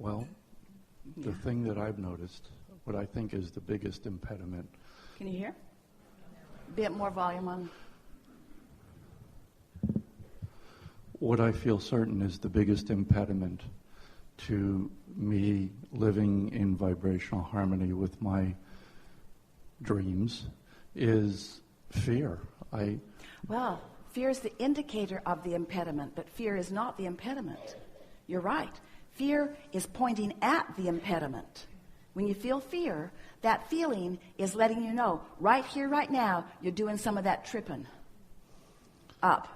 Well, the thing that I've noticed, what I think is the biggest impediment. Can you hear? Bit more volume on. What I feel certain is the biggest impediment to me living in vibrational harmony with my dreams is fear. Well, fear is the indicator of the impediment, but fear is not the impediment. You're right. Fear is pointing at the impediment. When you feel fear, that feeling is letting you know, right here, right now, you're doing some of that tripping up.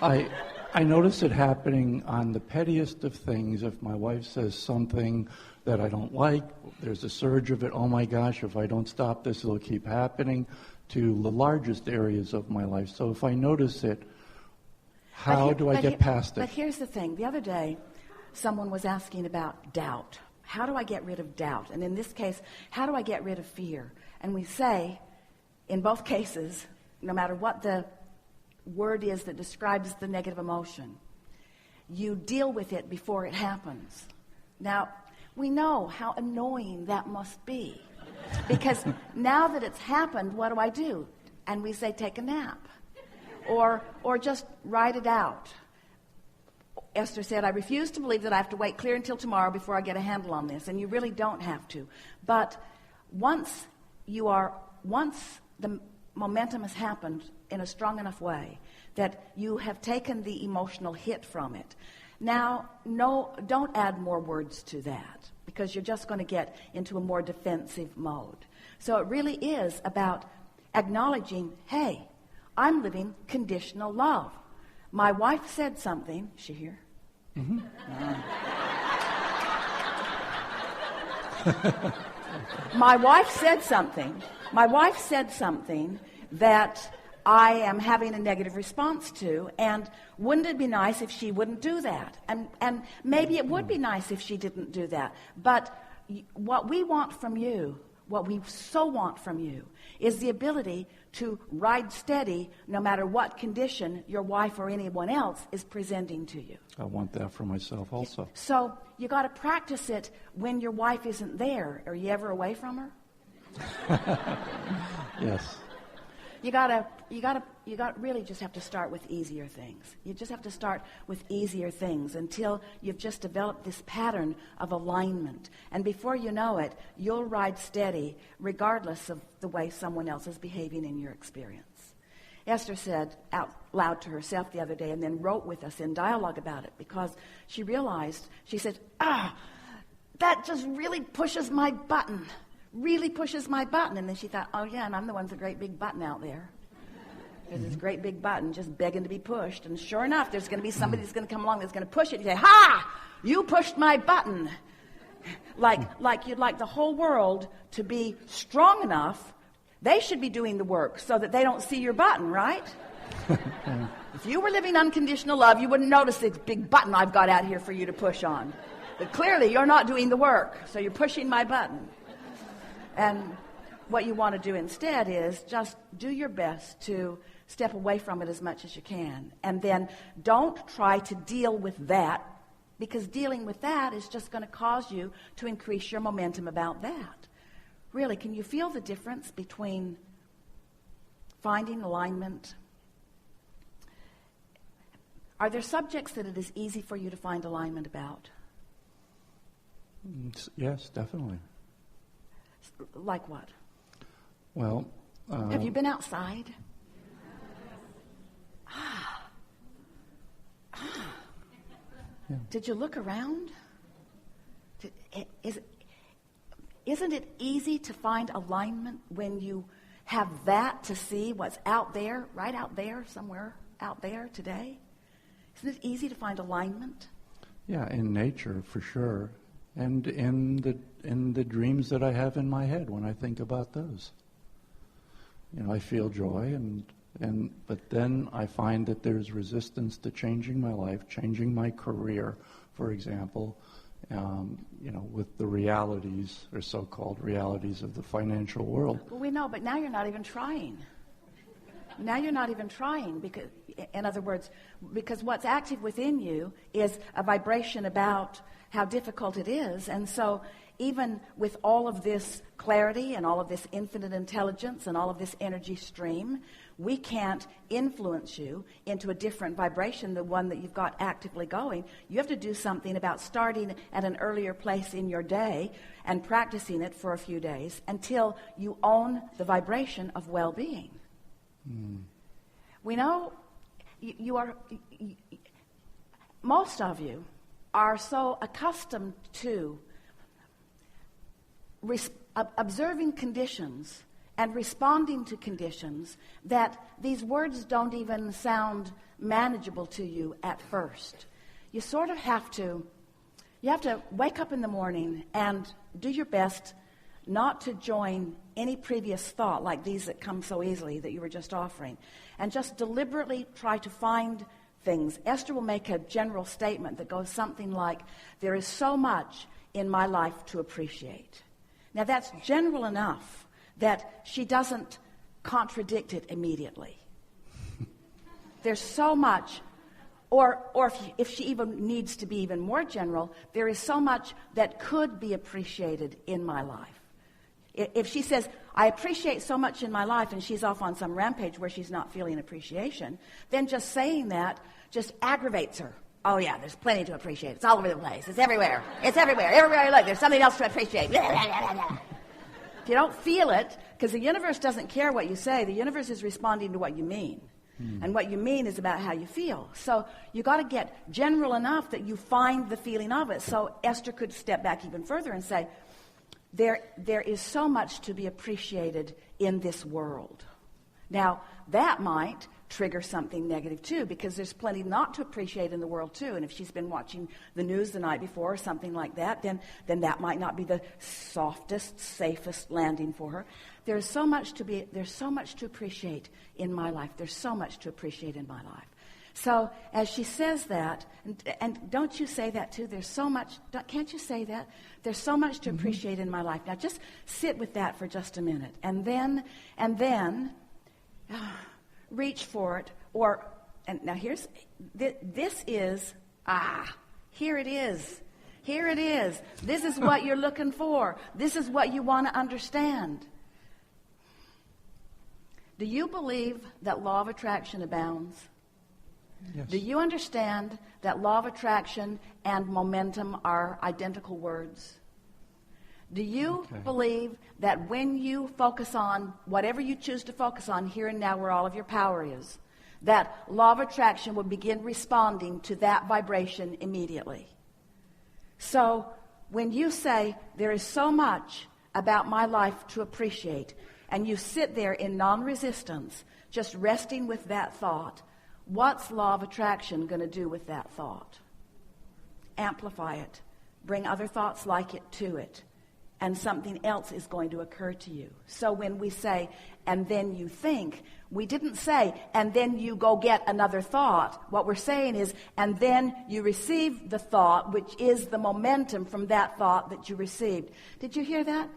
I notice it happening on the pettiest of things. If my wife says something that I don't like, there's a surge of it. Oh my gosh, if I don't stop this, it'll keep happening, to the largest areas of my life. So if I notice it, how do I get past it? But here's the thing. The other day, someone was asking about doubt. How do I get rid of doubt? And in this case, how do I get rid of fear? And we say, in both cases, no matter what the word is that describes the negative emotion, you deal with it before it happens. Now, we know how annoying that must be. Because now that it's happened, what do? And we say, take a nap. Or just write it out. Esther said, I refuse to believe that I have to wait clear until tomorrow before I get a handle on this. And you really don't have to. But once the momentum has happened in a strong enough way that you have taken the emotional hit from it, now, no, don't add more words to that, because you're just going to get into a more defensive mode. So it really is about acknowledging, hey, I'm living conditional love. My wife said something. Is she here? Mm-hmm. My wife said something that I am having a negative response to, and wouldn't it be nice if she wouldn't do that? And maybe it would be nice if she didn't do that. But what we want from you, what we so want from you, is the ability to ride steady no matter what condition your wife or anyone else is presenting to you. I want that for myself also. So you got to practice it when your wife isn't there. Are you ever away from her? Yes. You really just have to start with easier things. You just have to start with easier things until you've just developed this pattern of alignment. And before you know it, you'll ride steady regardless of the way someone else is behaving in your experience. Esther said out loud to herself the other day, and then wrote with us in dialogue about it, because she realized, she said, that just really pushes my button. Really pushes my button. And then she thought, oh yeah, and I'm the one with a great big button out there. There's this great big button just begging to be pushed. And sure enough, there's going to be somebody that's going to come along that's going to push it. You say, ha! You pushed my button. Like you'd like the whole world to be strong enough. They should be doing the work so that they don't see your button, right? If you were living unconditional love, you wouldn't notice this big button I've got out here for you to push on. But clearly, you're not doing the work, so you're pushing my button. And what you want to do instead is just do your best to step away from it as much as you can. And then don't try to deal with that, because dealing with that is just going to cause you to increase your momentum about that. Really, can you feel the difference between finding alignment? Are there subjects that it is easy for you to find alignment about? Yes, definitely. Like what? Well, have you been outside? Yeah. Did you look around? Isn't it easy to find alignment when you have that to see what's out there, right out there, somewhere out there today? Isn't it easy to find alignment? Yeah, in nature, for sure. And in the dreams that I have in my head when I think about those. You know, I feel joy, but then I find that there's resistance to changing my life, changing my career, for example, with the realities, or so-called realities of the financial world. Well, we know, but now you're not even trying. Now you're not even trying, because, in other words, because what's active within you is a vibration about how difficult it is. And so even with all of this clarity and all of this infinite intelligence and all of this energy stream, we can't influence you into a different vibration, the one that you've got actively going. You have to do something about starting at an earlier place in your day and practicing it for a few days until you own the vibration of well-being. We know most of you are so accustomed to observing conditions and responding to conditions that these words don't even sound manageable to you at first. You sort of have to wake up in the morning and do your best not to join any previous thought like these that come so easily that you were just offering, and just deliberately try to find things. Esther will make a general statement that goes something like, there is so much in my life to appreciate. Now that's general enough that she doesn't contradict it immediately. There's so much, or if she even needs to be even more general, there is so much that could be appreciated in my life. If she says, I appreciate so much in my life, and she's off on some rampage where she's not feeling appreciation, then just saying that just aggravates her. Oh yeah, there's plenty to appreciate. It's all over the place. It's everywhere. It's everywhere. Everywhere you look, there's something else to appreciate. If you don't feel it, because the universe doesn't care what you say, the universe is responding to what you mean. And what you mean is about how you feel. So you got to get general enough that you find the feeling of it. So Esther could step back even further and say, there is so much to be appreciated in this world. Now, that might trigger something negative too, because there's plenty not to appreciate in the world too. And if she's been watching the news the night before or something like that, then that might not be the softest, safest landing for her. There's so much to appreciate in my life. There's so much to appreciate in my life. So as she says that, and don't you say that too? There's so much, can't you say that? There's so much to appreciate in my life. Now just sit with that for just a minute. And then reach for it. And now here's, this is, here it is. Here it is. This is what you're looking for. This is what you want to understand. Do you believe that law of attraction abounds? Yes. Do you understand that law of attraction and momentum are identical words? Do you believe that when you focus on whatever you choose to focus on here and now, where all of your power is, that law of attraction will begin responding to that vibration immediately? So when you say, there is so much about my life to appreciate, and you sit there in non-resistance, just resting with that thought, what's law of attraction going to do with that thought? Amplify it. Bring other thoughts like it to it. And something else is going to occur to you. So when we say, and then you think, we didn't say, and then you go get another thought. What we're saying is, and then you receive the thought, which is the momentum from that thought that you received. Did you hear that?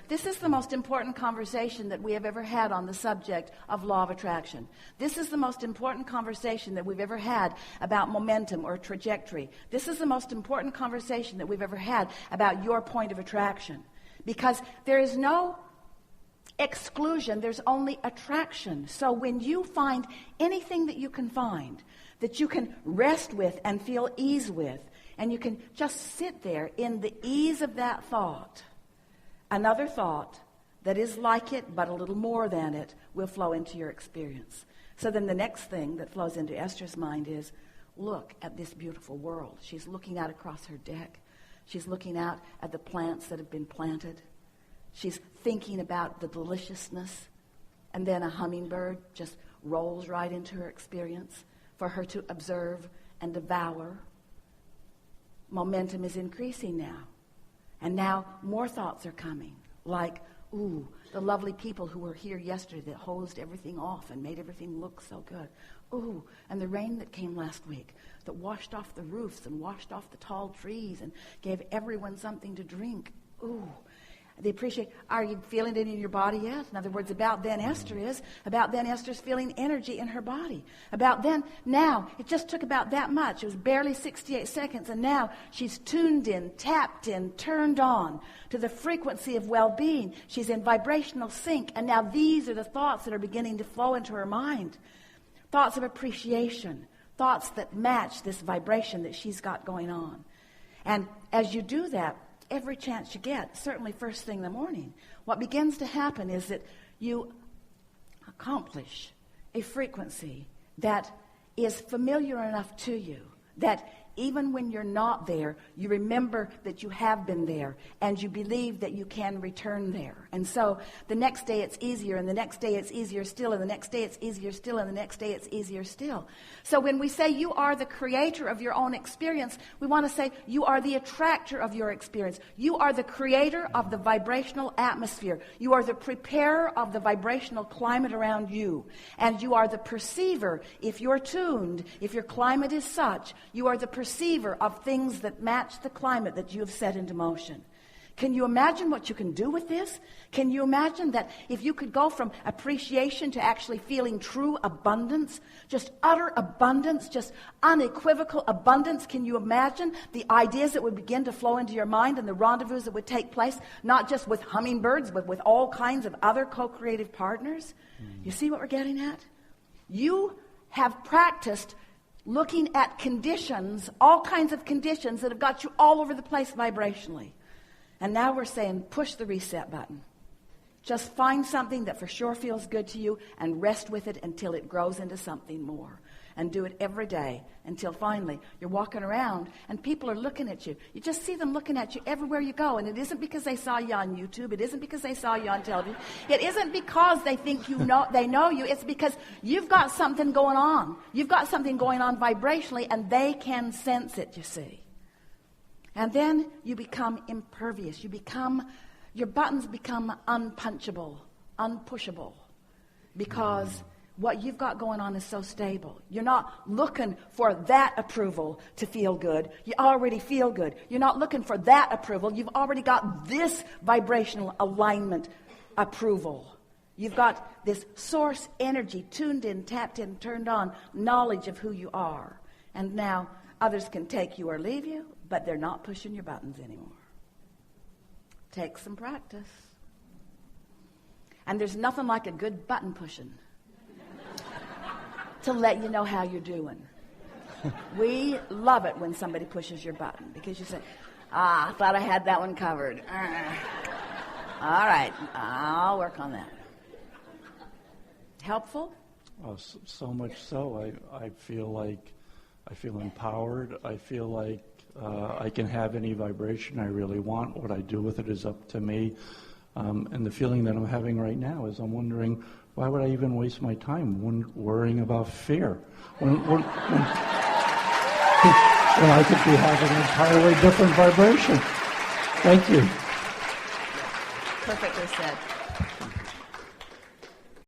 This is the most important conversation that we have ever had on the subject of law of attraction. This is the most important conversation that we've ever had about momentum or trajectory. This is the most important conversation that we've ever had about your point of attraction. Because there is no exclusion, there's only attraction. So when you find anything that you can find, that you can rest with and feel ease with, and you can just sit there in the ease of that thought, another thought that is like it but a little more than it will flow into your experience. So then the next thing that flows into Esther's mind is, look at this beautiful world. She's looking out across her deck. She's looking out at the plants that have been planted. She's thinking about the deliciousness. And then a hummingbird just rolls right into her experience for her to observe and devour. Momentum is increasing now. And now more thoughts are coming, like, ooh, the lovely people who were here yesterday that hosed everything off and made everything look so good. Ooh, and the rain that came last week that washed off the roofs and washed off the tall trees and gave everyone something to drink. Ooh, The appreciate. Are you feeling it in your body yet? In other words, about then Esther is. About then Esther's feeling energy in her body. About then, now, it just took about that much. It was barely 68 seconds, and now she's tuned in, tapped in, turned on to the frequency of well-being. She's in vibrational sync, and now these are the thoughts that are beginning to flow into her mind. Thoughts of appreciation. Thoughts that match this vibration that she's got going on. And as you do that, every chance you get, certainly first thing in the morning, what begins to happen is that you accomplish a frequency that is familiar enough to you that even when you're not there, you remember that you have been there, and you believe that you can return there. And so the next day it's easier, and the next day it's easier still, and the next day it's easier still, and the next day it's easier still. So when we say you are the creator of your own experience, we want to say you are the attractor of your experience. You are the creator of the vibrational atmosphere. You are the preparer of the vibrational climate around you. And you are the perceiver. If you're tuned, if your climate is such, you are the perceiver of things that match the climate that you have set into motion. Can you imagine what you can do with this? Can you imagine that if you could go from appreciation to actually feeling true abundance, just utter abundance, just unequivocal abundance? Can you imagine the ideas that would begin to flow into your mind and the rendezvous that would take place, not just with hummingbirds, but with all kinds of other co-creative partners? You see what we're getting at? You have practiced looking at conditions, all kinds of conditions that have got you all over the place vibrationally. And now we're saying, push the reset button. Just find something that for sure feels good to you and rest with it until it grows into something more. And do it every day until finally you're walking around and people are looking at you. You just see them looking at you everywhere you go. And it isn't because they saw you on YouTube. It isn't because they saw you on television. It isn't because they think they know you. It's because you've got something going on. You've got something going on vibrationally, and they can sense it, you see. And then you become impervious. Your buttons become unpunchable, unpushable, because what you've got going on is so stable. You're not looking for that approval to feel good. You already feel good. You're not looking for that approval. You've already got this vibrational alignment approval. You've got this source energy tuned in, tapped in, turned on, knowledge of who you are. And now others can take you or leave you, but they're not pushing your buttons anymore. Take some practice. And there's nothing like a good button pushing to let you know how you're doing. We love it when somebody pushes your button because you say, I thought I had that one covered. All right, I'll work on that. Helpful? Oh, so much so. I feel empowered. I feel like I can have any vibration I really want. What I do with it is up to me. And the feeling that I'm having right now is I'm wondering, why would I even waste my time worrying about fear when I could be having an entirely different vibration? Thank you. Perfectly said.